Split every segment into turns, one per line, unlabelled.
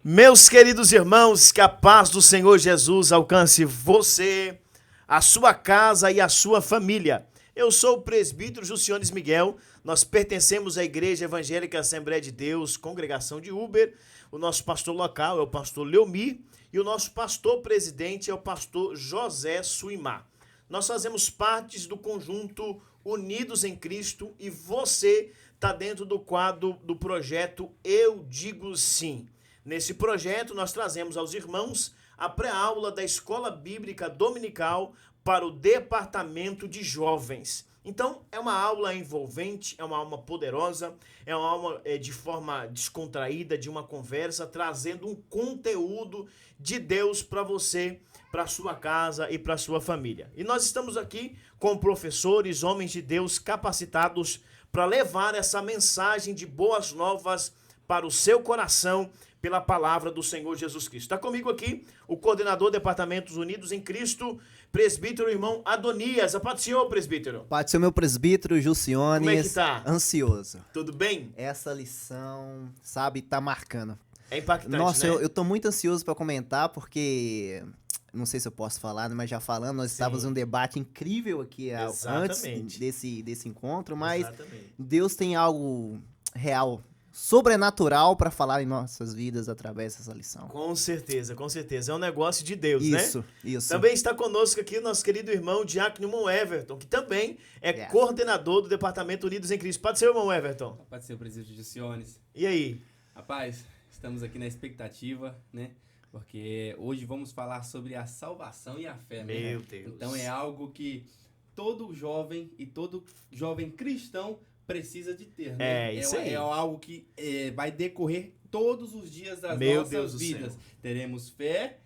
Meus queridos irmãos, que a paz do Senhor Jesus alcance você, a sua casa e a sua família. Eu sou o presbítero Juciones Miguel, nós pertencemos à Igreja Evangélica Assembleia de Deus, congregação de Uber. O nosso pastor local é o pastor Leomir e o nosso pastor presidente é o pastor José Suimar. Nós fazemos parte do conjunto Unidos em Cristo e você está dentro do quadro do projeto Eu Digo Sim. Nesse projeto, nós trazemos aos irmãos a pré-aula da Escola Bíblica Dominical para o Departamento de Jovens. Então, é uma aula envolvente, é uma aula poderosa, é uma aula de forma descontraída, de uma conversa, trazendo um conteúdo de Deus para você, para sua casa e para sua família. E nós estamos aqui com professores, homens de Deus capacitados para levar essa mensagem de boas novas para o seu coração, pela palavra do Senhor Jesus Cristo. Está comigo aqui o coordenador do Departamentos Unidos em Cristo, presbítero irmão Adonias. A paz do Senhor, presbítero.
Pode ser o meu presbítero, Juciones.
Como é que tá?
Ansioso.
Tudo bem?
Essa lição, sabe, tá marcando.
É impactante,
Nossa,
né?
eu tô muito ansioso para comentar, porque não sei se eu posso falar, mas já falando, nós estávamos em um debate incrível aqui antes desse encontro, mas
Exatamente.
Deus tem algo real, sobrenatural para falar em nossas vidas através dessa lição.
Com certeza, com certeza. É um negócio de Deus,
Isso,
né?
isso.
Também está conosco aqui o nosso querido irmão Diácono Everton, que também é coordenador do Departamento Unidos em Cristo. Pode ser, irmão Everton?
Pode ser o presbítero Juciones.
E aí?
Rapaz, estamos aqui na expectativa, né? Porque hoje vamos falar sobre a salvação e a fé, né?
Meu Deus.
Então é algo que todo jovem e todo jovem cristão precisa de ter, né?
Isso aí.
É algo que vai decorrer todos os dias das
Meu
nossas
Deus do
vidas.
céu.
Teremos fé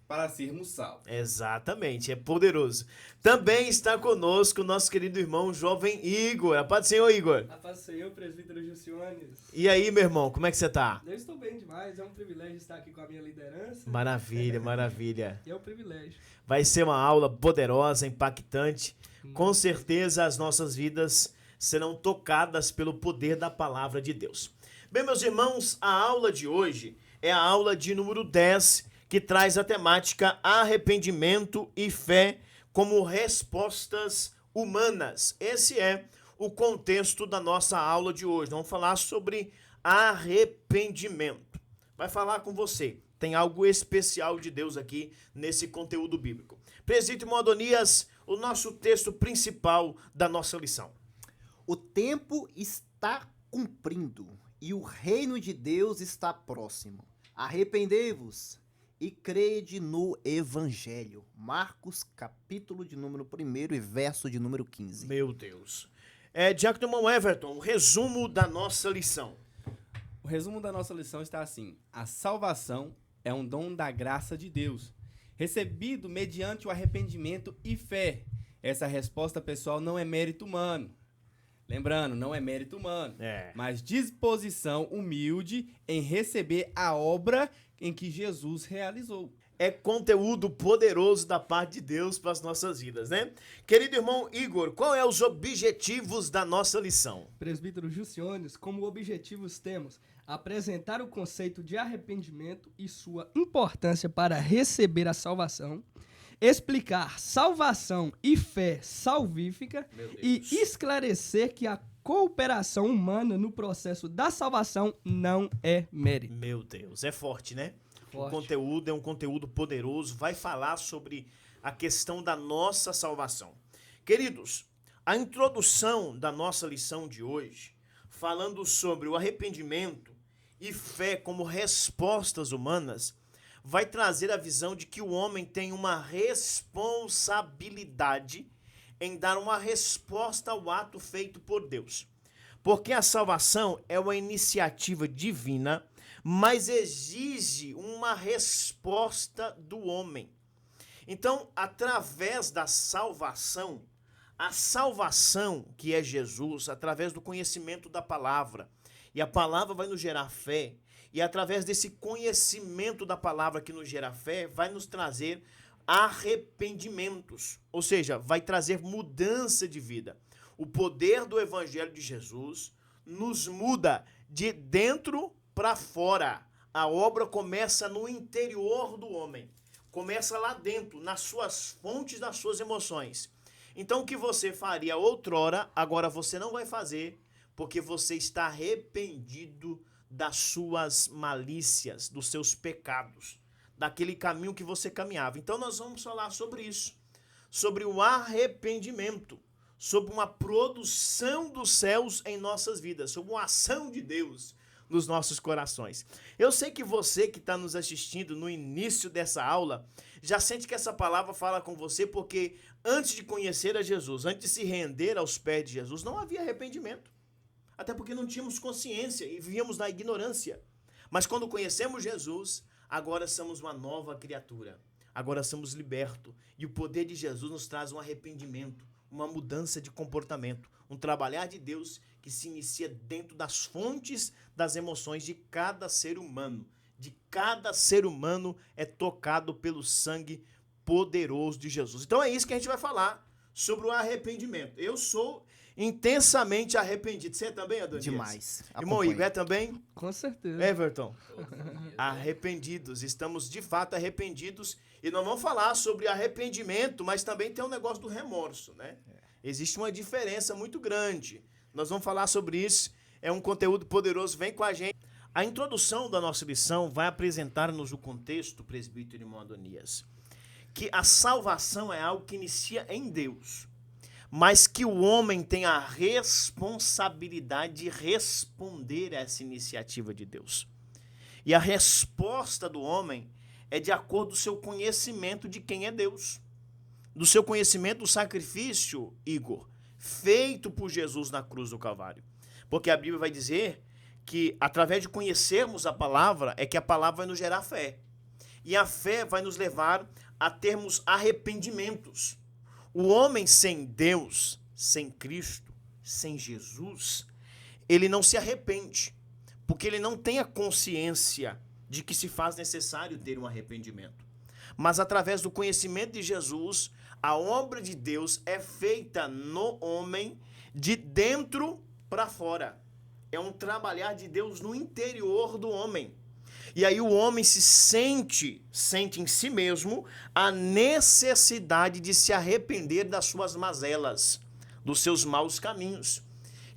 para sermos salvos.
Exatamente, é poderoso. Também está conosco o nosso querido irmão jovem Igor. A paz do Senhor, Igor.
A paz do Senhor, presbítero Juciones.
E aí, meu irmão, como é que você tá?
Eu estou bem demais, é um privilégio estar aqui com a minha liderança.
Maravilha, maravilha.
E é um privilégio.
Vai ser uma aula poderosa, impactante. Com certeza as nossas vidas serão tocadas pelo poder da palavra de Deus. Bem, meus irmãos, a aula de hoje é a aula de número 10, que traz a temática arrependimento e fé como respostas humanas. Esse é o contexto da nossa aula de hoje. Vamos falar sobre arrependimento. Vai falar com você. Tem algo especial de Deus aqui nesse conteúdo bíblico. Presbítero Adonias, o nosso texto principal da nossa lição.
O tempo está cumprindo e o reino de Deus está próximo. Arrependei-vos e crede no Evangelho. Marcos, capítulo de número 1 e verso de número 15.
Meu Deus. Diácono Everton, o resumo da nossa lição.
O resumo da nossa lição está assim: a salvação é um dom da graça de Deus, recebido mediante o arrependimento e fé. Essa resposta, pessoal, não é mérito humano. Lembrando, não é mérito humano, mas disposição humilde em receber a obra em que Jesus realizou.
É conteúdo poderoso da parte de Deus para as nossas vidas, né? Querido irmão Igor, qual é os objetivos da nossa lição?
Presbítero Juciones, como objetivos temos apresentar o conceito de arrependimento e sua importância para receber a salvação, explicar salvação e fé salvífica e esclarecer que a cooperação humana no processo da salvação não é mérito.
Meu Deus, é forte, né?
Forte.
O conteúdo é um conteúdo poderoso, vai falar sobre a questão da nossa salvação. Queridos, a introdução da nossa lição de hoje, falando sobre o arrependimento e fé como respostas humanas, vai trazer a visão de que o homem tem uma responsabilidade em dar uma resposta ao ato feito por Deus. Porque a salvação é uma iniciativa divina, mas exige uma resposta do homem. Então, através da salvação, a salvação que é Jesus, através do conhecimento da palavra, e a palavra vai nos gerar fé, e através desse conhecimento da palavra que nos gera fé, vai nos trazer arrependimentos. Ou seja, vai trazer mudança de vida. O poder do Evangelho de Jesus nos muda de dentro para fora. a obra começa no interior do homem. Começa lá dentro, nas suas fontes, nas suas emoções. Então, o que você faria outrora, agora você não vai fazer, porque você está arrependido das suas malícias, dos seus pecados, daquele caminho que você caminhava. Então, nós vamos falar sobre isso, sobre o arrependimento, sobre uma produção dos céus em nossas vidas, sobre uma ação de Deus nos nossos corações. Eu sei que você que está nos assistindo no início dessa aula, já sente que essa palavra fala com você, porque antes de conhecer a Jesus, antes de se render aos pés de Jesus, não havia arrependimento. Até porque não tínhamos consciência e vivíamos na ignorância. Mas quando conhecemos Jesus, agora somos uma nova criatura. Agora somos libertos. E o poder de Jesus nos traz um arrependimento, uma mudança de comportamento, um trabalhar de Deus que se inicia dentro das fontes das emoções de cada ser humano. De cada ser humano é tocado pelo sangue poderoso de Jesus. Então é isso que a gente vai falar sobre o arrependimento. Eu sou intensamente arrependido. Você é também, Adonias?
Demais.
Irmão Igor, é também?
Com certeza.
Everton? Arrependidos. Estamos de fato arrependidos. E nós vamos falar sobre arrependimento, mas também tem um negócio do remorso, né? Existe uma diferença muito grande. Nós vamos falar sobre isso. É um conteúdo poderoso. Vem com a gente. A introdução da nossa lição vai apresentar-nos o contexto, presbítero irmão Adonias, que a salvação é algo que inicia em Deus, mas que o homem tem a responsabilidade de responder a essa iniciativa de Deus. E a resposta do homem é de acordo com o seu conhecimento de quem é Deus, do seu conhecimento do sacrifício, Igor, feito por Jesus na cruz do Calvário. Porque a Bíblia vai dizer que através de conhecermos a palavra, é que a palavra vai nos gerar fé. E a fé vai nos levar a termos arrependimentos. O homem sem Deus, sem Cristo, sem Jesus, ele não se arrepende, porque ele não tem a consciência de que se faz necessário ter um arrependimento. Mas através do conhecimento de Jesus, a obra de Deus é feita no homem de dentro para fora. É um trabalhar de Deus no interior do homem. E aí o homem sente em si mesmo a necessidade de se arrepender das suas mazelas, dos seus maus caminhos.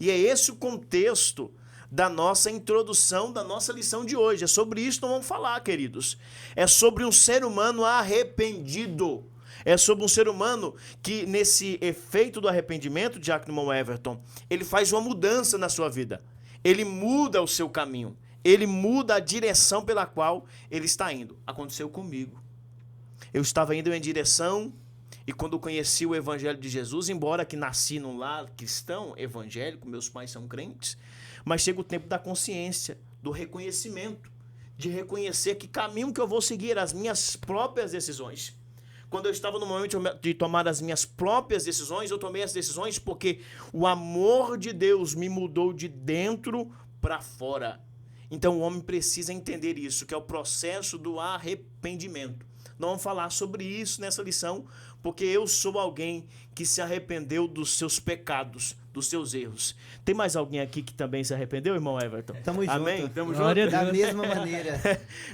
E é esse o contexto da nossa introdução, da nossa lição de hoje. É sobre isso que nós vamos falar, queridos. É sobre um ser humano arrependido. É sobre um ser humano que, nesse efeito do arrependimento, Diácono Everton, ele faz uma mudança na sua vida. Ele muda o seu caminho. Ele muda a direção pela qual ele está indo. Aconteceu comigo. Eu estava indo em direção, e quando conheci o Evangelho de Jesus, embora que nasci num lar cristão, evangélico, meus pais são crentes, mas chega o tempo da consciência, do reconhecimento, de reconhecer que caminho que eu vou seguir, as minhas próprias decisões. Quando eu estava no momento de tomar as minhas próprias decisões, eu tomei as decisões porque o amor de Deus me mudou de dentro para fora. Então o homem precisa entender isso, que é o processo do arrependimento. Nós vamos falar sobre isso nessa lição, porque eu sou alguém que se arrependeu dos seus pecados, dos seus erros. Tem mais alguém aqui que também se arrependeu, irmão Everton?
Tamo junto.
Amém? Tamo
Glória
junto?
a
Da mesma maneira.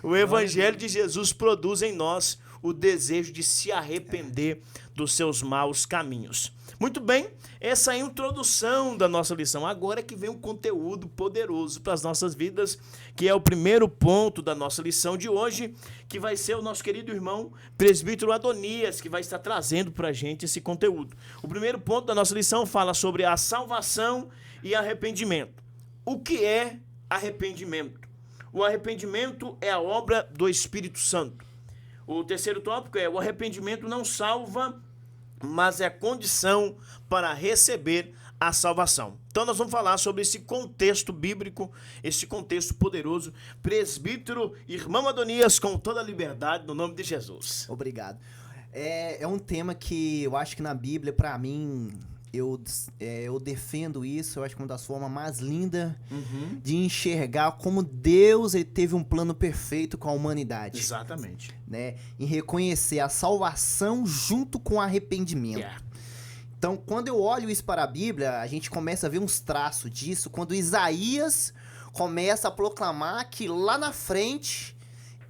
O Evangelho de Jesus produz em nós o desejo de se arrepender dos seus maus caminhos. Muito bem, essa é a introdução da nossa lição. Agora é que vem um conteúdo poderoso para as nossas vidas, que é o primeiro ponto da nossa lição de hoje, que vai ser o nosso querido irmão presbítero Adonias, que vai estar trazendo para a gente esse conteúdo. O primeiro ponto da nossa lição fala sobre a salvação e arrependimento. O que é arrependimento? O arrependimento é a obra do Espírito Santo. O terceiro tópico é: o arrependimento não salva, mas é a condição para receber a salvação. Então nós vamos falar sobre esse contexto bíblico, esse contexto poderoso. Presbítero irmão Adonias, com toda a liberdade, no nome de Jesus.
Obrigado. É um tema que eu acho que na Bíblia, para mim, eu defendo isso. Eu acho que é uma das formas mais lindas de enxergar como Deus ele teve um plano perfeito com a humanidade.
Exatamente.
Né? Em reconhecer a salvação junto com o arrependimento.
Yeah.
Então, quando eu olho isso para a Bíblia, a gente começa a ver uns traços disso, quando Isaías começa a proclamar que lá na frente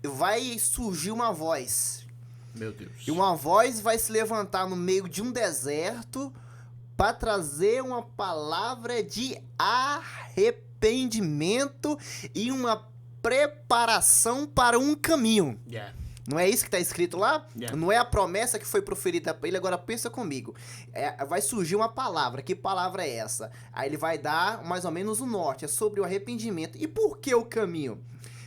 vai surgir uma voz.
Meu Deus.
E uma voz vai se levantar no meio de um deserto para trazer uma palavra de arrependimento e uma preparação para um caminho.
Yeah.
Não é isso que está escrito lá?
Yeah.
Não é a promessa que foi proferida para ele? Agora pensa comigo. Vai surgir uma palavra. Que palavra é essa? Aí ele vai dar mais ou menos o norte. É sobre o arrependimento. E por que o caminho?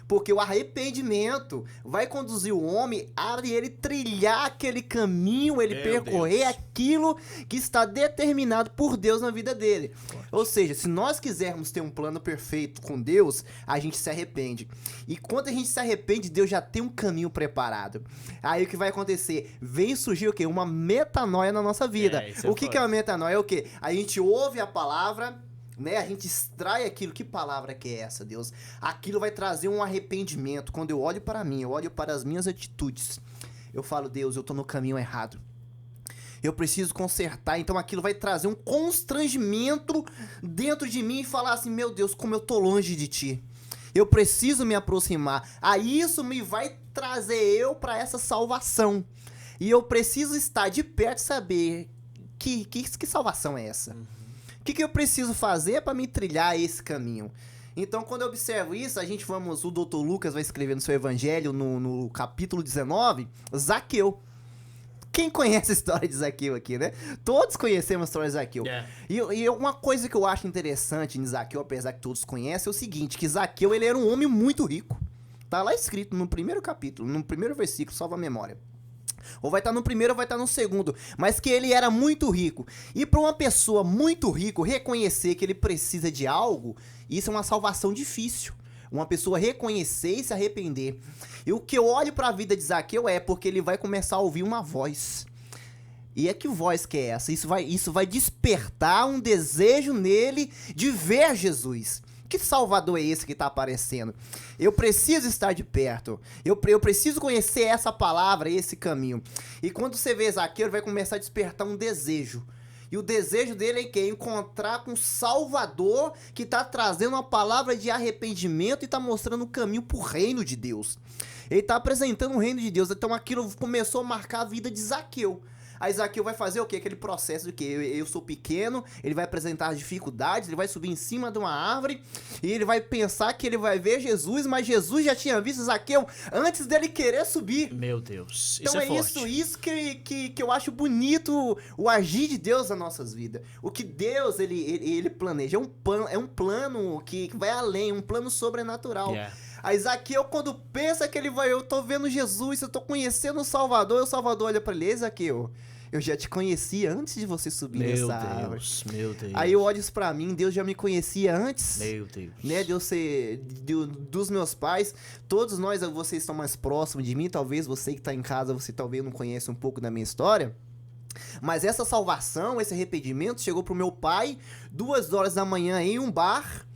Porque o arrependimento vai conduzir o homem a ele trilhar aquele caminho, ele
Meu
percorrer
Deus.
aquilo que está determinado por Deus na vida dele. Ou seja, se nós quisermos ter um plano perfeito com Deus, a gente se arrepende. E quando a gente se arrepende, Deus já tem um caminho preparado. Aí o que vai acontecer? Vem surgir o quê? Uma metanoia na nossa vida.
Isso é
O que é uma metanoia? É o quê? A gente ouve a palavra, né? A gente extrai aquilo. Que palavra que é essa, Deus? Aquilo vai trazer um arrependimento. Quando eu olho para mim, eu olho para as minhas atitudes, eu falo, Deus, eu tô no caminho errado. Eu preciso consertar. Então aquilo vai trazer um constrangimento dentro de mim e falar assim, meu Deus, como eu tô longe de ti. Eu preciso me aproximar. Aí isso me vai trazer eu para essa salvação. E eu preciso estar de perto e saber que salvação é essa. O que eu preciso fazer para me trilhar esse caminho? Então, quando eu observo isso, o Dr. Lucas vai escrever no seu evangelho, no capítulo 19, Zaqueu. Quem conhece a história de Zaqueu aqui, né? Todos conhecemos a história de Zaqueu.
Yeah.
E uma coisa que eu acho interessante em Zaqueu, apesar que todos conhecem, é o seguinte, que Zaqueu, ele era um homem muito rico. Tá lá escrito no primeiro capítulo, no primeiro versículo, salva a memória. Ou vai estar no primeiro ou vai estar no segundo. Mas que ele era muito rico. E para uma pessoa muito rica reconhecer que ele precisa de algo, isso é uma salvação difícil. Uma pessoa reconhecer e se arrepender. E o que eu olho para a vida de Zaqueu é porque ele vai começar a ouvir uma voz. E é que voz que é essa? Isso vai despertar um desejo nele de ver Jesus. Que Salvador é esse que está aparecendo? Eu preciso estar de perto. Eu preciso conhecer essa palavra, esse caminho. E quando você vê Zaqueu, ele vai começar a despertar um desejo. E o desejo dele é que encontrar com o Salvador que está trazendo uma palavra de arrependimento e está mostrando o caminho para o reino de Deus. Ele está apresentando o reino de Deus. Então aquilo começou a marcar a vida de Zaqueu. Aí Zaqueu vai fazer o quê? Aquele processo de que eu sou pequeno, ele vai apresentar as dificuldades, ele vai subir em cima de uma árvore e ele vai pensar que ele vai ver Jesus, mas Jesus já tinha visto Zaqueu antes dele querer subir.
Meu Deus,
Então
isso é forte.
isso que eu acho bonito, o agir de Deus nas nossas vidas. O que Deus, ele planeja, é um plano que vai além, um plano sobrenatural.
Yeah.
Aí Zaqueu, quando pensa que eu tô vendo Jesus, eu tô conhecendo o Salvador olha pra ele, Zaqueu, eu já te conhecia antes de você subir
Meu
nessa árvore.
Deus, meu Deus.
Aí eu olho isso pra mim, Deus já me conhecia antes,
Meu Deus.
né, dos meus pais, todos nós, vocês estão mais próximos de mim, talvez você que tá em casa, você talvez não conheça um pouco da minha história, mas essa salvação, esse arrependimento chegou pro meu pai 2 horas da manhã em um bar,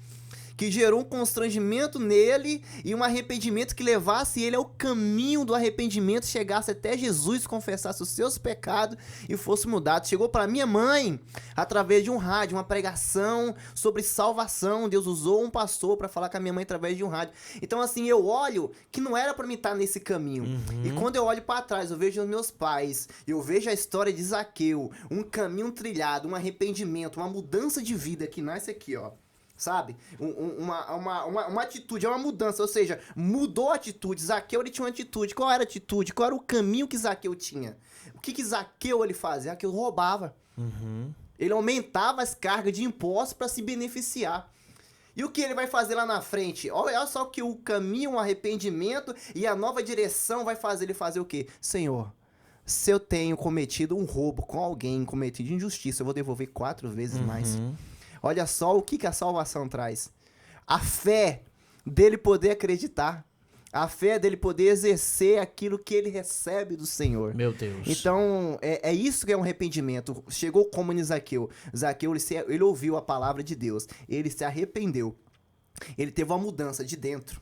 que gerou um constrangimento nele e um arrependimento que levasse ele ao caminho do arrependimento, chegasse até Jesus, confessasse os seus pecados e fosse mudado. Chegou para minha mãe através de um rádio, uma pregação sobre salvação. Deus usou um pastor para falar com a minha mãe através de um rádio. Então assim, eu olho que não era para mim estar nesse caminho. E quando eu olho para trás, eu vejo os meus pais, eu vejo a história de Zaqueu, um caminho trilhado, um arrependimento, uma mudança de vida que nasce aqui, ó. Sabe? Uma atitude, é uma mudança, ou seja, mudou a atitude. Zaqueu, ele tinha uma atitude. Qual era a atitude? Qual era o caminho que Zaqueu tinha? O que Zaqueu ele fazia? Zaqueu roubava. Ele aumentava as cargas de impostos para se beneficiar. E o que ele vai fazer lá na frente? Olha só que o caminho, o arrependimento e a nova direção vai fazer ele fazer o quê? Senhor, se eu tenho cometido um roubo com alguém, cometido injustiça, eu vou devolver 4 vezes mais. Olha só o que a salvação traz. A fé dele poder acreditar. A fé dele poder exercer aquilo que ele recebe do Senhor.
Meu Deus.
Então, é isso que é um arrependimento. Chegou como em Zaqueu. Zaqueu, ele ouviu a palavra de Deus. Ele se arrependeu. Ele teve uma mudança de dentro,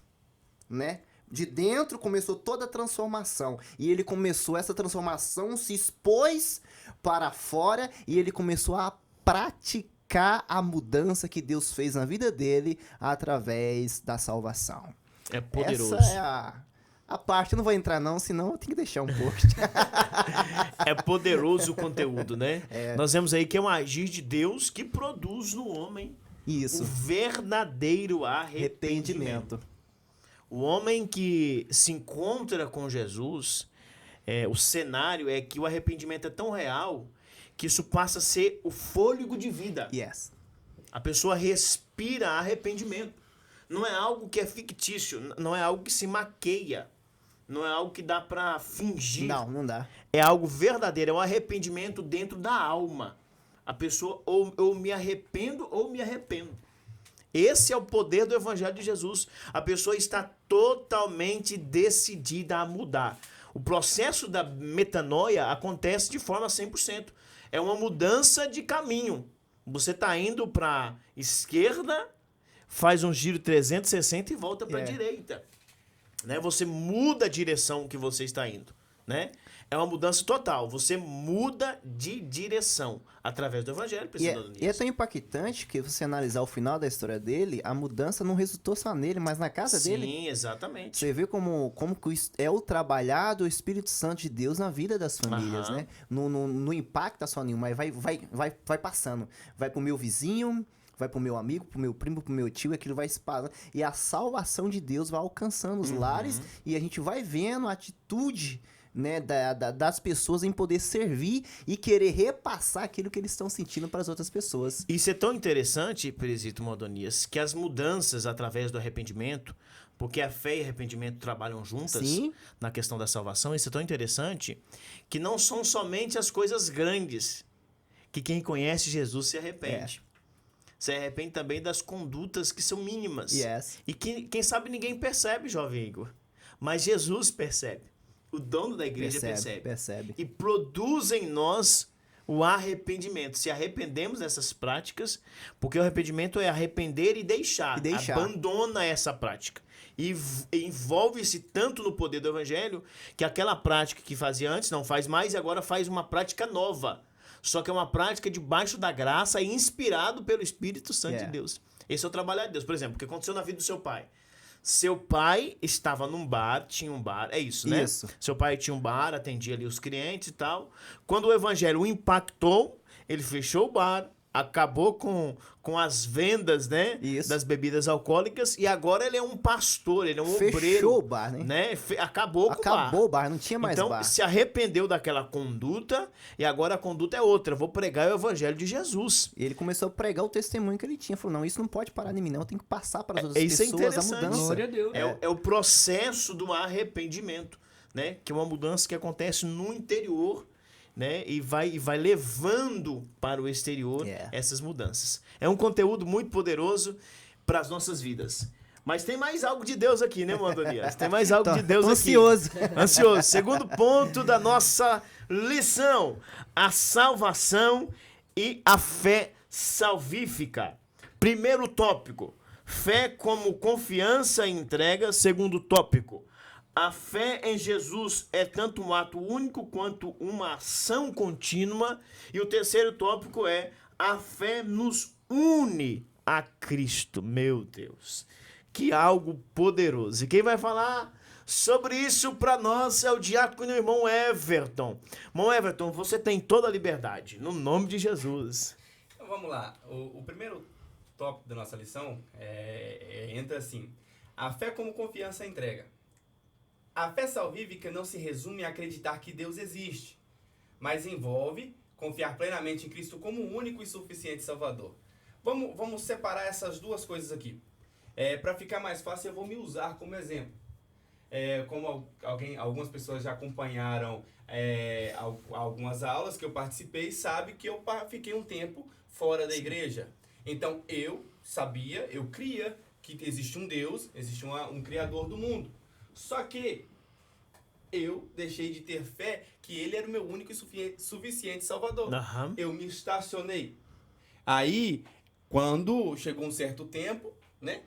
né? De dentro começou toda a transformação. E ele começou, essa transformação se expôs para fora e ele começou a praticar explicar a mudança que Deus fez na vida dele através da salvação.
É poderoso.
Essa é a parte, eu não vou entrar não, senão eu tenho que deixar um pouco.
É poderoso o conteúdo, né? Nós vemos aí que é um agir de Deus que produz no homem o
Isso,
verdadeiro arrependimento.
arrependimento.
O homem que se encontra com Jesus, o cenário é que o arrependimento é tão real que isso passa a ser o fôlego de vida.
Yes.
A pessoa respira arrependimento. Não é algo que é fictício, não é algo que se maqueia, não é algo que dá pra fingir.
Não dá.
É algo verdadeiro, é um arrependimento dentro da alma. A pessoa ou me arrependo ou me arrependo. Esse é o poder do Evangelho de Jesus. A pessoa está totalmente decidida a mudar. O processo da metanoia acontece de forma 100%. É uma mudança de caminho. Você está indo para esquerda, faz um giro 360 e volta para a direita. Né? Você muda a direção que você está indo. Né? É uma mudança total. Você muda de direção através do Evangelho.
E é tão impactante que você analisar o final da história dele, a mudança não resultou só nele, mas na casa dele.
Sim, exatamente.
Você vê como que é o trabalhar do Espírito Santo de Deus na vida das famílias, né? Não impacta só nenhum, mas vai passando. Vai pro meu vizinho, vai pro meu amigo, pro meu primo, pro meu tio, aquilo vai espalhando. E a salvação de Deus vai alcançando os lares e a gente vai vendo a atitude, né, das pessoas em poder servir e querer repassar aquilo que eles estão sentindo para as outras pessoas.
Isso é tão interessante, Presito Modonias, que as mudanças através do arrependimento, porque a fé e arrependimento trabalham juntas na questão da salvação, isso é tão interessante que não são somente as coisas grandes que quem conhece Jesus se arrepende. Se arrepende também das condutas que são mínimas.
Yes.
E que, quem sabe ninguém percebe, jovem Igor. Mas Jesus percebe. O dono da igreja percebe. E produz em nós o arrependimento. Se arrependemos dessas práticas, porque o arrependimento é arrepender e deixar. Abandona essa prática. E envolve-se tanto no poder do evangelho que aquela prática que fazia antes não faz mais e agora faz uma prática nova. Só que é uma prática debaixo da graça e inspirado pelo Espírito Santo de Deus. Esse é o trabalho de Deus. Por exemplo, o que aconteceu na vida do seu pai? Seu pai estava num bar, tinha um bar, é isso, né?
Isso.
Seu pai tinha um bar, atendia ali os clientes e tal. Quando o evangelho o impactou, ele fechou o bar, acabou com as vendas, né?
Isso.
Das bebidas alcoólicas e agora ele é um pastor, ele é um obreiro.
Fechou o bar, né?
Acabou com o bar.
Acabou o bar, não tinha mais
então,
bar.
se arrependeu daquela conduta e agora a conduta é outra. Vou pregar o evangelho de Jesus.
E ele começou a pregar o testemunho que ele tinha. Falou, não, isso não pode parar em mim, não. Eu tenho que passar para as outras
Isso é
pessoas a
interessante.
mudança.
Glória a Deus.
É o processo do arrependimento, né? Que é uma mudança que acontece no interior, né? E vai levando para o exterior essas mudanças. É um conteúdo muito poderoso para as nossas vidas. Mas tem mais algo de Deus aqui, né, Modonias? Tem mais algo de Deus
ansioso.
aqui. Ansioso. Segundo ponto da nossa lição: a salvação e a fé salvífica. Primeiro tópico: fé como confiança e entrega. Segundo tópico: a fé em Jesus é tanto um ato único quanto uma ação contínua. E o terceiro tópico é: a fé nos une a Cristo. Meu Deus, que algo poderoso. E quem vai falar sobre isso para nós é o diácono irmão Everton. Irmão Everton, você tem toda a liberdade, no nome de Jesus.
Então vamos lá. O primeiro tópico da nossa lição entra assim: a fé como confiança e entrega. A fé salvífica não se resume a acreditar que Deus existe, mas envolve confiar plenamente em Cristo como o único e suficiente Salvador. Vamos separar essas duas coisas aqui. Para ficar mais fácil, eu vou me usar como exemplo. Como algumas pessoas já acompanharam algumas aulas que eu participei, sabe que eu fiquei um tempo fora da igreja. Então eu cria que existe um Deus, existe um Criador do mundo. Só que eu deixei de ter fé que ele era o meu único e suficiente Salvador.
Uhum.
Eu me estacionei. Aí, quando chegou um certo tempo, né?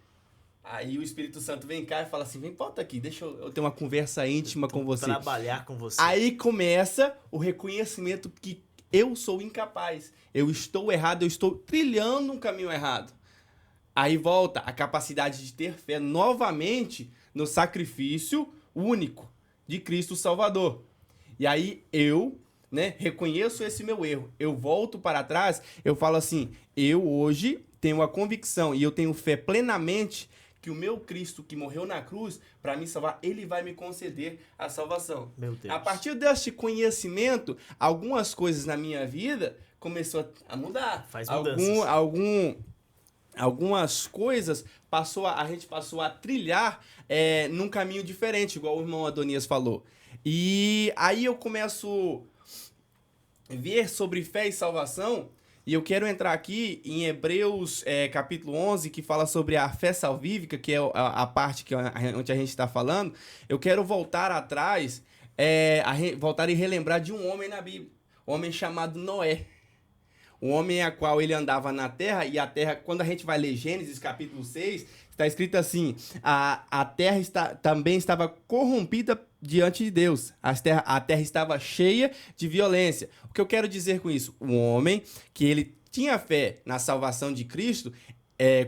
Aí o Espírito Santo vem cá e fala assim: vem, volta aqui, deixa eu ter uma conversa íntima com você.
Trabalhar com você.
Aí começa o reconhecimento que eu sou incapaz, eu estou errado, eu estou trilhando um caminho errado. Aí volta a capacidade de ter fé novamente no sacrifício único de Cristo Salvador. E aí eu, né, reconheço esse meu erro. Eu volto para trás, eu falo assim, eu hoje tenho a convicção e eu tenho fé plenamente que o meu Cristo que morreu na cruz para me salvar, ele vai me conceder a salvação.
Meu Deus.
A partir deste conhecimento, algumas coisas na minha vida começou a mudar.
Faz mudanças.
Algumas coisas a gente passou a trilhar num caminho diferente, igual o irmão Adonias falou. E aí eu começo a ver sobre fé e salvação, e eu quero entrar aqui em Hebreus capítulo 11, que fala sobre a fé salvífica, que é a parte onde a gente está falando. Eu quero voltar atrás, voltar e relembrar de um homem na Bíblia, um homem chamado Noé. O homem a qual ele andava na terra, e a terra, quando a gente vai ler Gênesis capítulo 6, está escrito assim, a terra também estava corrompida diante de Deus, a terra estava cheia de violência. O que eu quero dizer com isso? O homem que ele tinha fé na salvação de Cristo,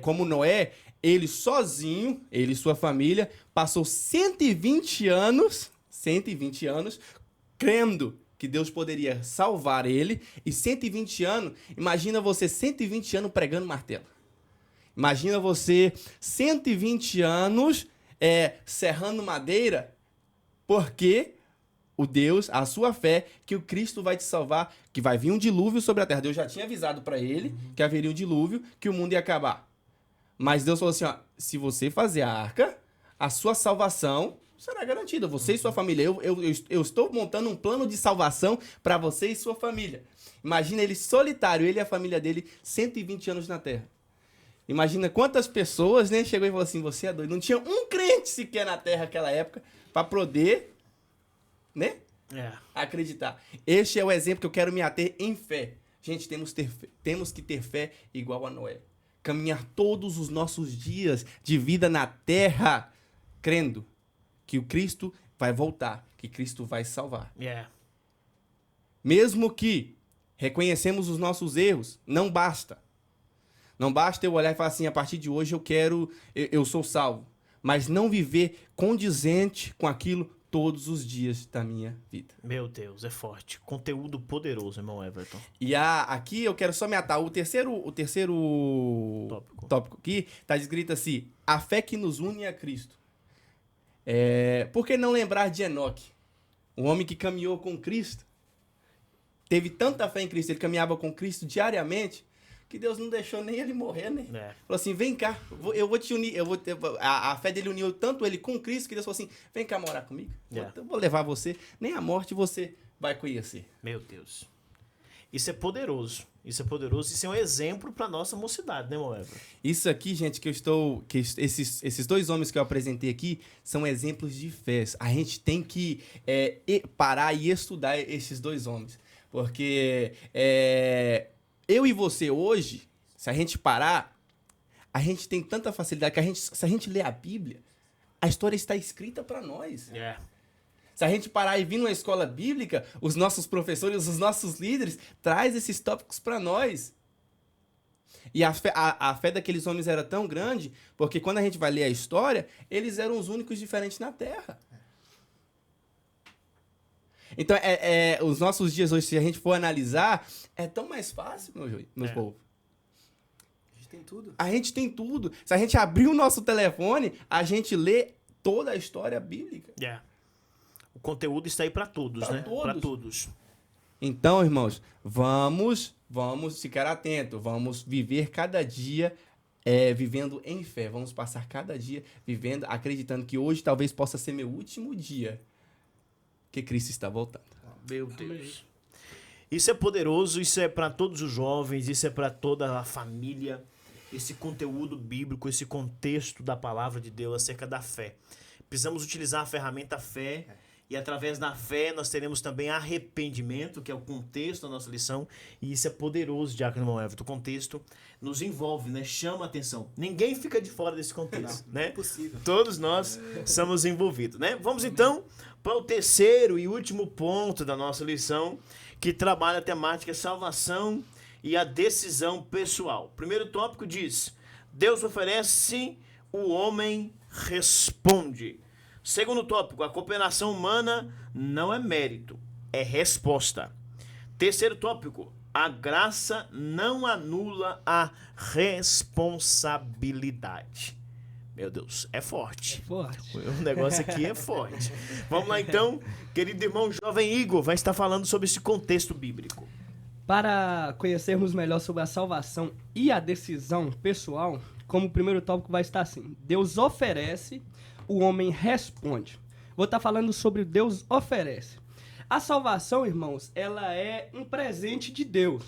como Noé, ele sozinho, ele e sua família, passou 120 anos, crendo que Deus poderia salvar ele, e 120 anos, imagina você 120 anos pregando martelo. Imagina você 120 anos serrando madeira, porque a sua fé, que o Cristo vai te salvar, que vai vir um dilúvio sobre a terra. Deus já tinha avisado para ele que haveria um dilúvio, que o mundo ia acabar. Mas Deus falou assim, ó, se você fazer a arca, a sua salvação será garantida, você e sua família. Eu estou montando um plano de salvação para você e sua família. Imagina ele solitário, ele e a família dele, 120 anos na terra. Imagina quantas pessoas, né, chegou e falou assim, você é doido. Não tinha um crente sequer na terra naquela época para poder, né, acreditar. Este é o exemplo que eu quero me ater em fé. Gente, temos que ter fé igual a Noé. Caminhar todos os nossos dias de vida na terra, crendo que o Cristo vai voltar, que Cristo vai salvar. Mesmo que reconhecemos os nossos erros, não basta. Não basta eu olhar e falar assim, a partir de hoje eu sou salvo. Mas não viver condizente com aquilo todos os dias da minha vida.
Meu Deus, é forte. Conteúdo poderoso, irmão Everton.
E aqui eu quero só me atar. O terceiro tópico aqui está escrito assim, a fé que nos une a Cristo. Por que não lembrar de Enoque? Um homem que caminhou com Cristo. Teve tanta fé em Cristo, ele caminhava com Cristo diariamente, que Deus não deixou nem ele morrer, né? Falou assim, vem cá, eu vou te unir. A fé dele uniu tanto ele com Cristo, que Deus falou assim, vem cá morar comigo. Eu vou levar você, nem a morte você vai conhecer.
Meu Deus. Isso é poderoso. Isso é um exemplo para nossa mocidade, né, irmão Everton?
Isso aqui, gente, esses dois homens que eu apresentei aqui são exemplos de fé. A gente tem que parar e estudar esses dois homens. Porque eu e você hoje, se a gente parar, a gente tem tanta facilidade que se a gente ler a Bíblia, a história está escrita para nós. Se a gente parar e vir numa escola bíblica, os nossos professores, os nossos líderes, traz esses tópicos para nós. E a fé daqueles homens era tão grande, porque quando a gente vai ler a história, eles eram os únicos diferentes na Terra. Então, os nossos dias hoje, se a gente for analisar, é tão mais fácil, meu povo.
A gente tem tudo.
A gente tem tudo. Se a gente abrir o nosso telefone, a gente lê toda a história bíblica.
O conteúdo está aí para todos, né? Para todos.
Então, irmãos, vamos ficar atentos. Vamos viver cada dia vivendo em fé. Vamos passar cada dia vivendo, acreditando que hoje talvez possa ser meu último dia que Cristo está voltando.
Meu Deus. Isso é poderoso, isso é para todos os jovens, isso é para toda a família. Esse conteúdo bíblico, esse contexto da palavra de Deus acerca da fé. Precisamos utilizar a ferramenta fé. E através da fé nós teremos também arrependimento, que é o contexto da nossa lição. E isso é poderoso, Diácono irmão Everton. O contexto nos envolve, né? Chama a atenção. Ninguém fica de fora desse contexto, né?
É possível.
Todos nós somos envolvidos, né? Vamos então para o terceiro e último ponto da nossa lição, que trabalha a temática salvação e a decisão pessoal. Primeiro tópico diz: Deus oferece, o homem responde. Segundo tópico, a cooperação humana não é mérito, é resposta. Terceiro tópico, a graça não anula a responsabilidade. Meu Deus, é forte.
Forte.
O negócio aqui é forte. Vamos lá então, querido irmão jovem Igor, vai estar falando sobre esse contexto bíblico.
Para conhecermos melhor sobre a salvação e a decisão pessoal, como o primeiro tópico vai estar assim: Deus oferece, o homem responde. Vou estar falando sobre Deus oferece. A salvação, irmãos, ela é um presente de Deus.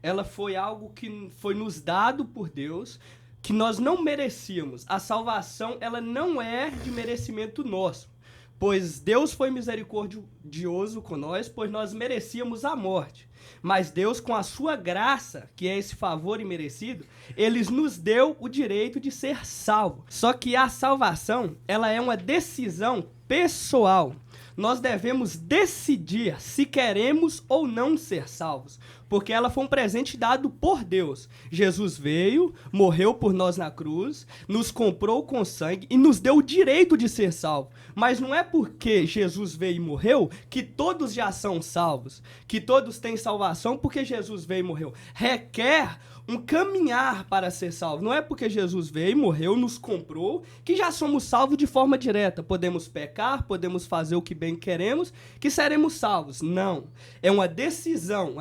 Ela foi algo que foi nos dado por Deus, que nós não merecíamos. A salvação, ela não é de merecimento nosso, pois Deus foi misericordioso com nós, pois nós merecíamos a morte. Mas Deus, com a sua graça, que é esse favor imerecido, Ele nos deu o direito de ser salvo. Só que a salvação, ela é uma decisão pessoal. Nós devemos decidir se queremos ou não ser salvos, porque ela foi um presente dado por Deus. Jesus veio, morreu por nós na cruz, nos comprou com sangue e nos deu o direito de ser salvo. Mas não é porque Jesus veio e morreu que todos já são salvos, que todos têm salvação porque Jesus veio e morreu. Requer um caminhar para ser salvo. Não é porque Jesus veio, morreu, nos comprou, que já somos salvos de forma direta. Podemos pecar, podemos fazer o que bem queremos, que seremos salvos. Não. É uma decisão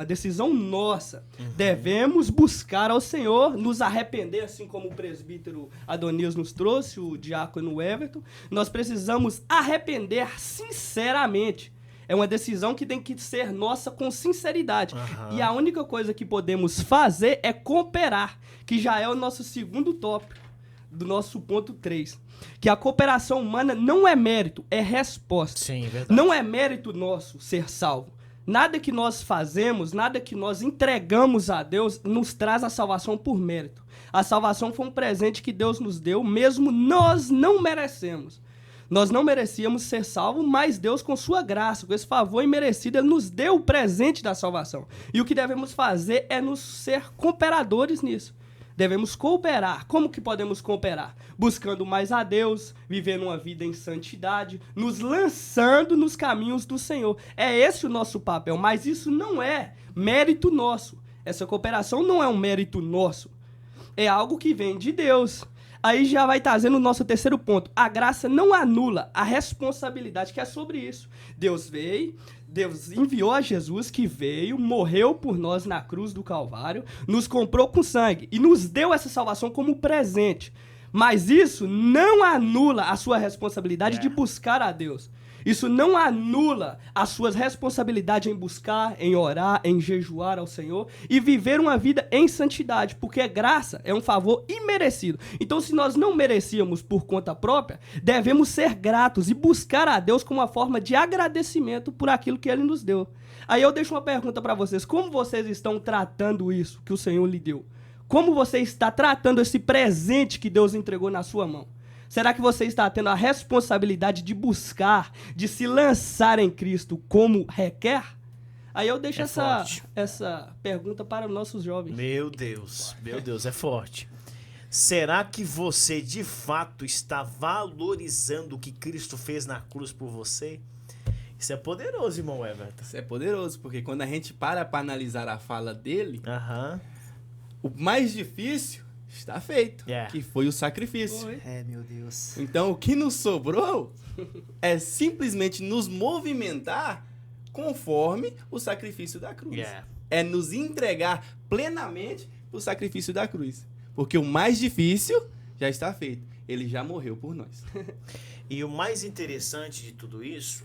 nossa. Devemos buscar ao Senhor, nos arrepender, assim como o presbítero Adonias nos trouxe, o diácono Everton. Nós precisamos arrepender sinceramente. É uma decisão que tem que ser nossa com sinceridade. E a única coisa que podemos fazer é cooperar, que já é o nosso segundo tópico, do nosso ponto 3. Que a cooperação humana não é mérito, é resposta.
Sim, verdade.
Não é mérito nosso ser salvo. Nada que nós fazemos, nada que nós entregamos a Deus nos traz a salvação por mérito. A salvação foi um presente que Deus nos deu, mesmo nós não merecemos. Nós não merecíamos ser salvos, mas Deus, com sua graça, com esse favor imerecido, Ele nos deu o presente da salvação. E o que devemos fazer é nos ser cooperadores nisso. Devemos cooperar. Como que podemos cooperar? Buscando mais a Deus, vivendo uma vida em santidade, nos lançando nos caminhos do Senhor. É esse o nosso papel, mas isso não é mérito nosso. Essa cooperação não é um mérito nosso. É algo que vem de Deus. Aí já vai trazendo o nosso terceiro ponto. A graça não anula a responsabilidade, que é sobre isso. Deus veio, Deus enviou a Jesus, que veio, morreu por nós na cruz do Calvário, nos comprou com sangue e nos deu essa salvação como presente. Mas isso não anula a sua responsabilidade de buscar a Deus. Isso não anula as suas responsabilidades em buscar, em orar, em jejuar ao Senhor e viver uma vida em santidade, porque graça é um favor imerecido. Então, se nós não merecíamos por conta própria, devemos ser gratos e buscar a Deus como uma forma de agradecimento por aquilo que Ele nos deu. Aí eu deixo uma pergunta para vocês: como vocês estão tratando isso que o Senhor lhe deu? Como você está tratando esse presente que Deus entregou na sua mão? Será que você está tendo a responsabilidade de buscar, de se lançar em Cristo como requer? Aí eu deixo essa pergunta para os nossos jovens.
Meu Deus, é forte. Será que você de fato está valorizando o que Cristo fez na cruz por você? Isso é poderoso, irmão Everton.
Isso é poderoso, porque quando a gente para analisar a fala dele,
Aham.
o mais difícil está feito,
Yeah.
que foi o sacrifício.
Foi.
É, meu Deus.
Então, o que nos sobrou é simplesmente nos movimentar conforme o sacrifício da cruz.
Yeah.
É nos entregar plenamente o sacrifício da cruz. Porque o mais difícil já está feito. Ele já morreu por nós.
E o mais interessante de tudo isso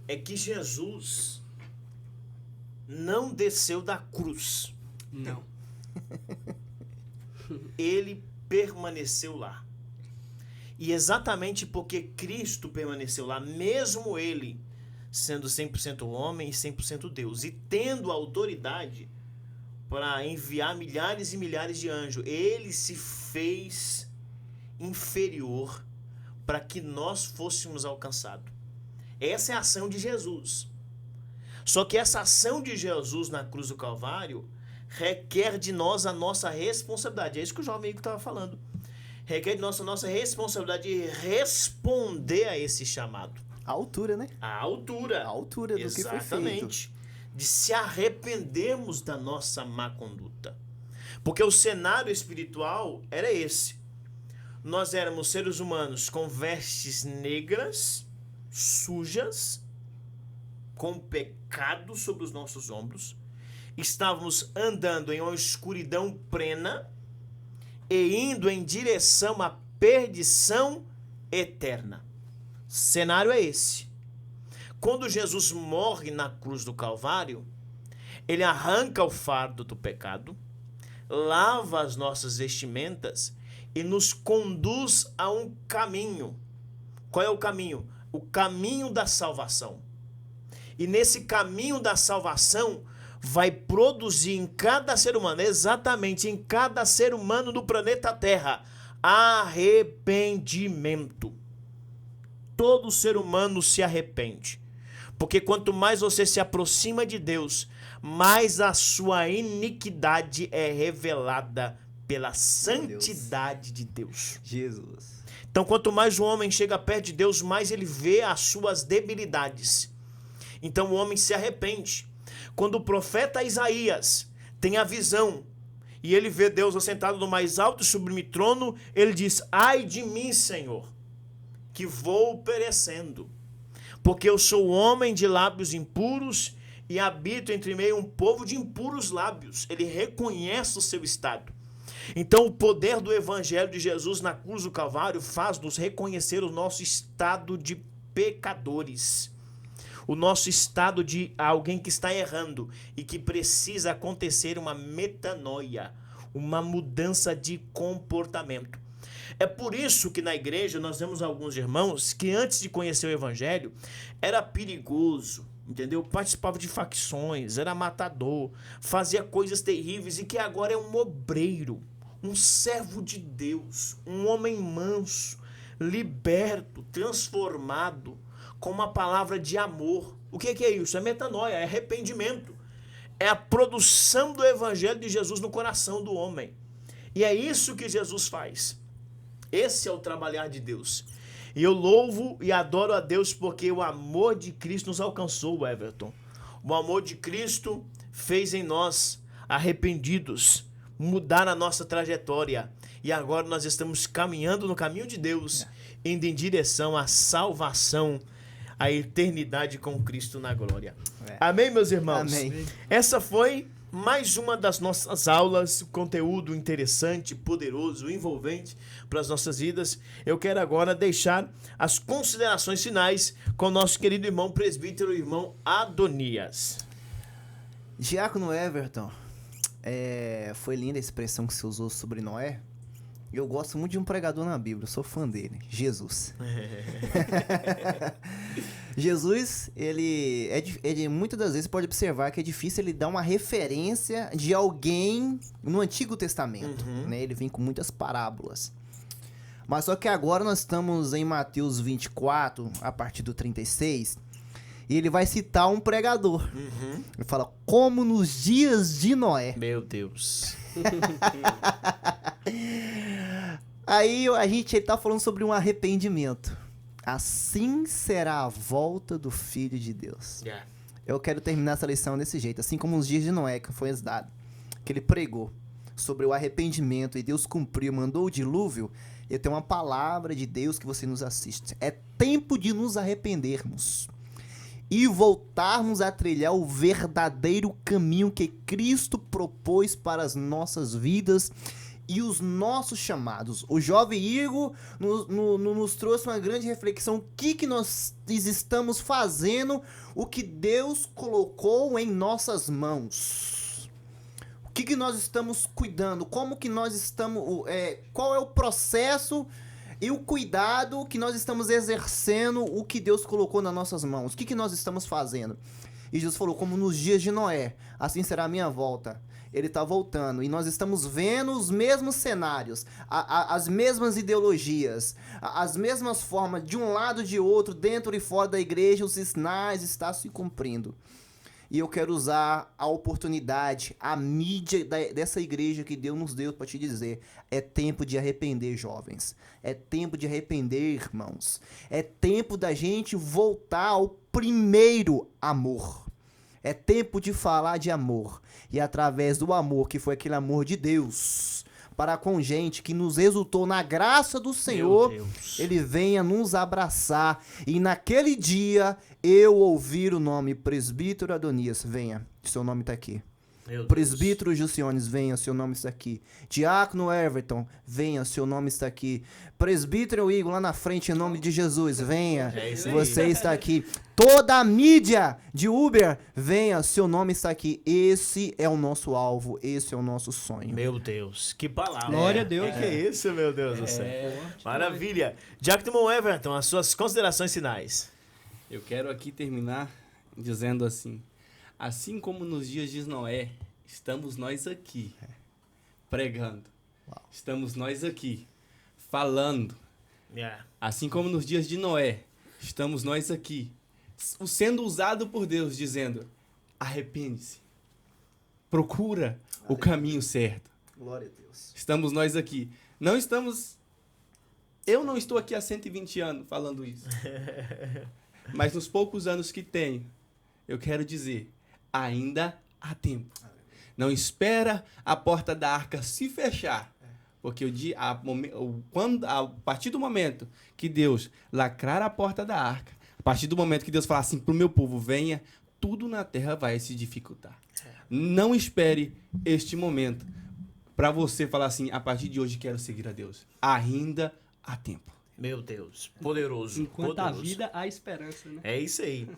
é que Jesus não desceu da cruz.
Não.
Ele permaneceu lá. E exatamente porque Cristo permaneceu lá, mesmo ele sendo 100% homem e 100% Deus, e tendo autoridade para enviar milhares e milhares de anjos, ele se fez inferior para que nós fôssemos alcançados. Essa é a ação de Jesus. Só que essa ação de Jesus na cruz do Calvário requer de nós a nossa responsabilidade. É isso que o jovem estava falando. Requer de nós a nossa responsabilidade de responder a esse chamado.
A altura, né?
A altura.
A altura do que foi feito.
Exatamente. De se arrependermos da nossa má conduta. Porque o cenário espiritual era esse. Nós éramos seres humanos com vestes negras, sujas, com pecado sobre os nossos ombros. Estávamos andando em uma escuridão plena e indo em direção à perdição eterna. O cenário é esse. Quando Jesus morre na cruz do Calvário, ele arranca o fardo do pecado, lava as nossas vestimentas e nos conduz a um caminho. Qual é o caminho? O caminho da salvação. E nesse caminho da salvação vai produzir em cada ser humano, exatamente em cada ser humano do planeta Terra, arrependimento. Todo ser humano se arrepende. Porque quanto mais você se aproxima de Deus, mais a sua iniquidade é revelada pela santidade de Deus.
Jesus.
Então, quanto mais o homem chega perto de Deus, mais ele vê as suas debilidades. Então, o homem se arrepende. Quando o profeta Isaías tem a visão e ele vê Deus assentado no mais alto e sublime trono, ele diz: ai de mim, Senhor, que vou perecendo, porque eu sou homem de lábios impuros e habito entre meio um povo de impuros lábios. Ele reconhece o seu estado. Então o poder do evangelho de Jesus na cruz do Calvário faz-nos reconhecer o nosso estado de pecadores, o nosso estado de alguém que está errando e que precisa acontecer uma metanoia, uma mudança de comportamento. É por isso que na igreja nós temos alguns irmãos que antes de conhecer o evangelho era perigoso, entendeu? Participava de facções, era matador, fazia coisas terríveis e que agora é um obreiro, um servo de Deus, um homem manso, liberto, transformado, com uma palavra de amor. O que é isso? É metanoia, é arrependimento. É a produção do evangelho de Jesus no coração do homem. E é isso que Jesus faz. Esse é o trabalhar de Deus. E eu louvo e adoro a Deus porque o amor de Cristo nos alcançou, Everton. O amor de Cristo fez em nós, arrependidos, mudar a nossa trajetória. E agora nós estamos caminhando no caminho de Deus, indo em direção à salvação, à eternidade com Cristo na glória. Amém, meus irmãos?
Amém.
Essa foi mais uma das nossas aulas, conteúdo interessante, poderoso, envolvente para as nossas vidas. Eu quero agora deixar as considerações finais com o nosso querido irmão presbítero, irmão Adonias.
Diácono Everton, foi linda a expressão que você usou sobre Noé. Eu gosto muito de um pregador na Bíblia, eu sou fã dele, Jesus. Jesus, ele muitas das vezes pode observar que é difícil ele dar uma referência de alguém no Antigo Testamento, né? Ele vem com muitas parábolas. Mas só que agora nós estamos em Mateus 24, a partir do 36, e ele vai citar um pregador. Ele fala, como nos dias de Noé.
Meu Deus.
Aí ele tá falando sobre um arrependimento. Assim será a volta do Filho de Deus. Eu quero terminar essa lição desse jeito. Assim como os dias de Noé, que foi dado, que ele pregou sobre o arrependimento e Deus cumpriu, mandou o dilúvio. Eu tenho uma palavra de Deus que você nos assiste. É tempo de nos arrependermos e voltarmos a trilhar o verdadeiro caminho que Cristo propôs para as nossas vidas e os nossos chamados. O jovem Igor nos trouxe uma grande reflexão. O que nós estamos fazendo, o que Deus colocou em nossas mãos. O que nós estamos cuidando, como que nós estamos, qual é o processo e o cuidado que nós estamos exercendo, o que Deus colocou nas nossas mãos. O que nós estamos fazendo? E Jesus falou, como nos dias de Noé, assim será a minha volta. Ele está voltando e nós estamos vendo os mesmos cenários, as mesmas ideologias, as mesmas formas, de um lado e de outro, dentro e fora da igreja, os sinais estão se cumprindo. E eu quero usar a oportunidade, a mídia dessa igreja que Deus nos deu para te dizer. É tempo de arrepender, jovens. É tempo de arrepender, irmãos. É tempo da gente voltar ao primeiro amor. É tempo de falar de amor. E através do amor, que foi aquele amor de Deus, para com gente que nos resultou na graça do Senhor, Ele venha nos abraçar. E naquele dia, eu ouvir o nome Presbítero Adonias, venha, seu nome está aqui. Presbítero Juciones, venha, seu nome está aqui. Diácono Everton, venha, seu nome está aqui. Presbítero Igor, lá na frente, em nome de Jesus, venha, você está aqui. Toda a mídia de Uber, venha, seu nome está aqui. Esse é o nosso alvo, esse é o nosso sonho.
Meu Deus, que palavra.
Glória a Deus.
Que é isso, meu Deus do céu. Maravilha. Diácono Everton, as suas considerações finais.
Eu quero aqui terminar dizendo assim: assim como nos dias de Noé, estamos nós aqui pregando. Estamos nós aqui falando. Assim como nos dias de Noé, estamos nós aqui sendo usado por Deus, dizendo: arrepende-se. Procura o caminho certo.
Glória a Deus.
Estamos nós aqui. Não estamos... Eu não estou aqui há 120 anos falando isso. Mas nos poucos anos que tenho, eu quero dizer, ainda há tempo. Não espera a porta da arca se fechar. Porque a partir do momento que Deus lacrar a porta da arca, a partir do momento que Deus falar assim para o meu povo, venha, tudo na terra vai se dificultar. Não espere este momento para você falar assim, a partir de hoje quero seguir a Deus. Ainda há tempo.
Meu Deus, poderoso.
Enquanto
poderoso.
há vida, há esperança, né?
É isso aí.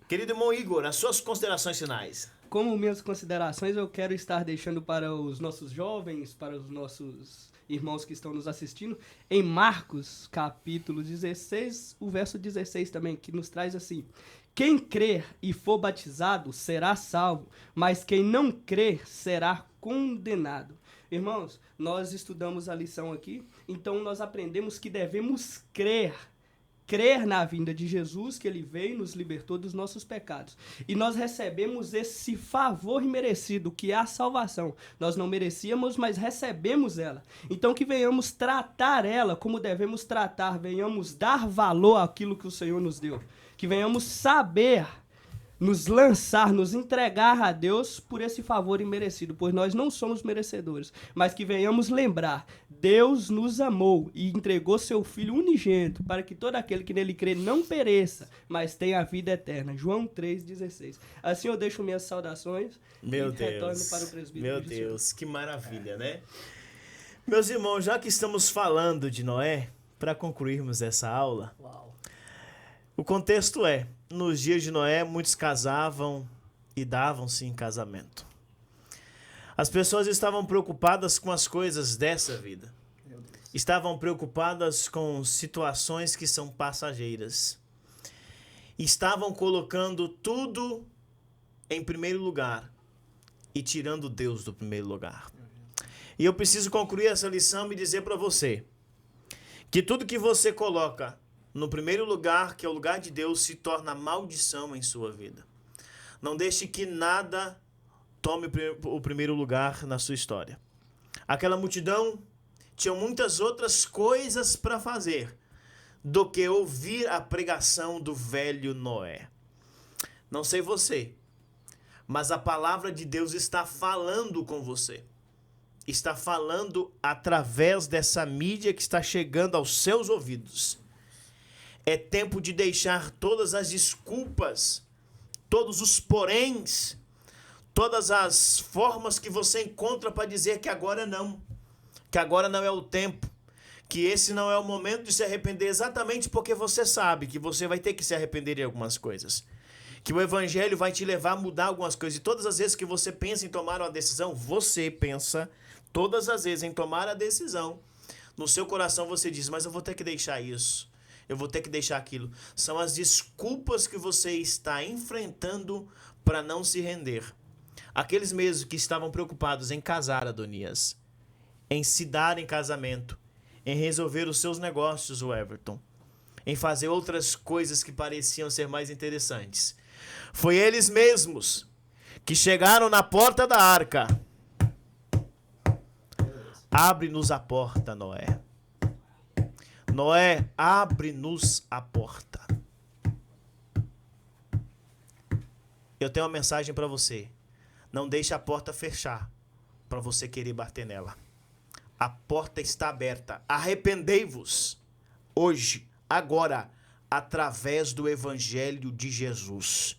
Querido irmão Igor, as suas considerações finais.
Como minhas considerações, eu quero estar deixando para os nossos jovens, para os nossos irmãos que estão nos assistindo, em Marcos, capítulo 16, o verso 16 também, que nos traz assim: quem crer e for batizado será salvo, mas quem não crer será condenado. Irmãos, nós estudamos a lição aqui, então nós aprendemos que devemos crer na vinda de Jesus, que ele veio e nos libertou dos nossos pecados. E nós recebemos esse favor imerecido, que é a salvação. Nós não merecíamos, mas recebemos ela. Então que venhamos tratar ela como devemos tratar, venhamos dar valor àquilo que o Senhor nos deu. Que venhamos saber nos lançar, nos entregar a Deus por esse favor imerecido, pois nós não somos merecedores, mas que venhamos lembrar, Deus nos amou e entregou seu Filho unigênito para que todo aquele que nele crê não pereça, mas tenha a vida eterna. João 3,16. Assim eu deixo minhas saudações e retorno para o presbítero.
Meu Deus, que maravilha, né? Meus irmãos, já que estamos falando de Noé, para concluirmos essa aula, o contexto é, nos dias de Noé, muitos casavam e davam-se em casamento. As pessoas estavam preocupadas com as coisas dessa vida. Estavam preocupadas com situações que são passageiras. Estavam colocando tudo em primeiro lugar e tirando Deus do primeiro lugar. E eu preciso concluir essa lição e dizer para você que tudo que você coloca no primeiro lugar, que é o lugar de Deus, se torna maldição em sua vida. Não deixe que nada tome o primeiro lugar na sua história. Aquela multidão tinha muitas outras coisas para fazer do que ouvir a pregação do velho Noé. Não sei você, mas a palavra de Deus está falando com você. Está falando através dessa mídia que está chegando aos seus ouvidos. É tempo de deixar todas as desculpas, todos os poréns, todas as formas que você encontra para dizer que agora não é o tempo, que esse não é o momento de se arrepender, exatamente porque você sabe que você vai ter que se arrepender de algumas coisas, que o evangelho vai te levar a mudar algumas coisas, e todas as vezes que você pensa em tomar uma decisão, você pensa, todas as vezes em tomar a decisão, no seu coração você diz, mas eu vou ter que deixar isso, eu vou ter que deixar aquilo. São as desculpas que você está enfrentando para não se render. Aqueles mesmos que estavam preocupados em casar, Adonias, em se dar em casamento, em resolver os seus negócios, o Everton, em fazer outras coisas que pareciam ser mais interessantes. Foi eles mesmos que chegaram na porta da arca. Abre-nos a porta, Noé. Noé, abre-nos a porta. Eu tenho uma mensagem para você. Não deixe a porta fechar para você querer bater nela. A porta está aberta. Arrependei-vos hoje, agora, através do Evangelho de Jesus.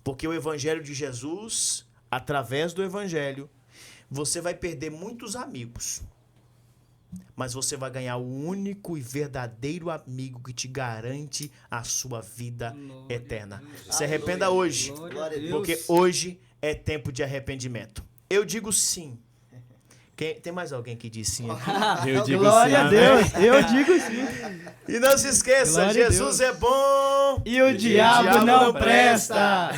Porque o Evangelho de Jesus, através do Evangelho, você vai perder muitos amigos. Mas você vai ganhar o único e verdadeiro amigo que te garante a sua vida eterna. Se arrependa hoje, porque hoje é tempo de arrependimento. Eu digo sim. Tem mais alguém que diz sim aqui?
Eu digo
Glória
sim,
a Deus, eu digo sim.
E não se esqueça,
Glória a
Jesus é bom
E o diabo não presta.